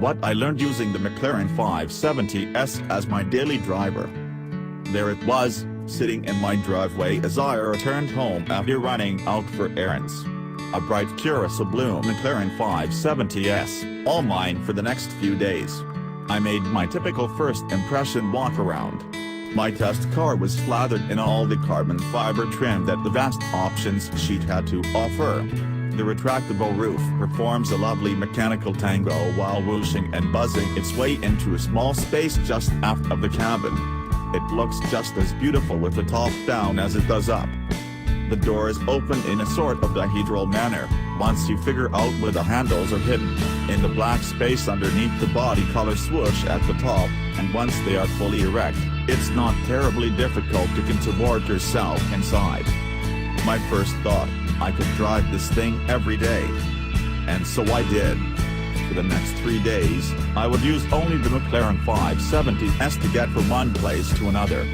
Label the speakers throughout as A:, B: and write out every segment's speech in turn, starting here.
A: what I learned using the McLaren 570S as my daily driver. There it was, sitting in my driveway as I returned home after running out for errands. A bright Curacao blue McLaren 570S, all mine for the next few days. I made my typical first impression walk-around. My test car was slathered in all the carbon fiber trim that the vast options sheet had to offer. The retractable roof performs a lovely mechanical tango while whooshing and buzzing its way into a small space just aft of the cabin. It looks just as beautiful with the top down as it does up. The doors open in a sort of dihedral manner, once you figure out where the handles are hidden, in the black space underneath the bodycolor swoosh at the top, and once they are fully erect, it's not terribly difficult to contort yourself inside. My first thought, I could drive this thing every day. And so I did. For the next 3 days, I would use only the McLaren 570S to get from one place to another.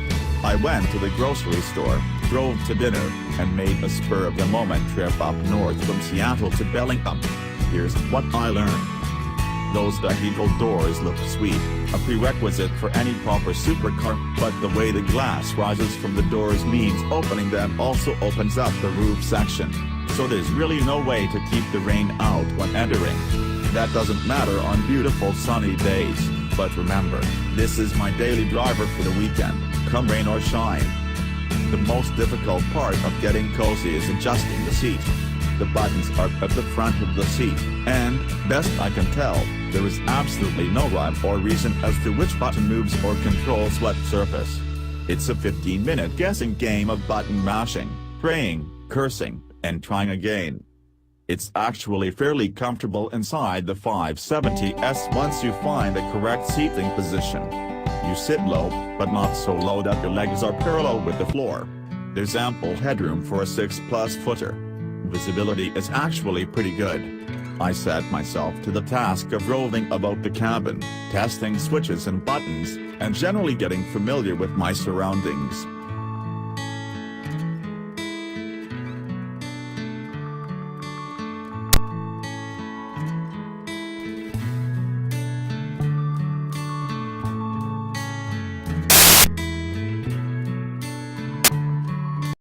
A: I went to the grocery store, drove to dinner, and made a spur-of-the-moment trip up north from Seattle to Bellingham. Here's what I learned. Those dihedral doors look sweet, a prerequisite for any proper supercar, but the way the glass rises from the doors means opening them also opens up the roof section, so there's really no way to keep the rain out when entering. That doesn't matter on beautiful sunny days, but remember, this is my daily driver for the weekend, come rain or shine. The most difficult part of getting cozy is adjusting the seat. The buttons are at the front of the seat, and, best I can tell, there is absolutely no rhyme or reason as to which button moves or controls what surface. It's a 15-minute guessing game of button mashing, praying, cursing, and trying again. It's actually fairly comfortable inside the 570S once you find the correct seating position. You sit low, but not so low that your legs are parallel with the floor. There's ample headroom for a 6+ footer. Visibility is actually pretty good. I set myself to the task of roving about the cabin, testing switches and buttons, and generally getting familiar with my surroundings.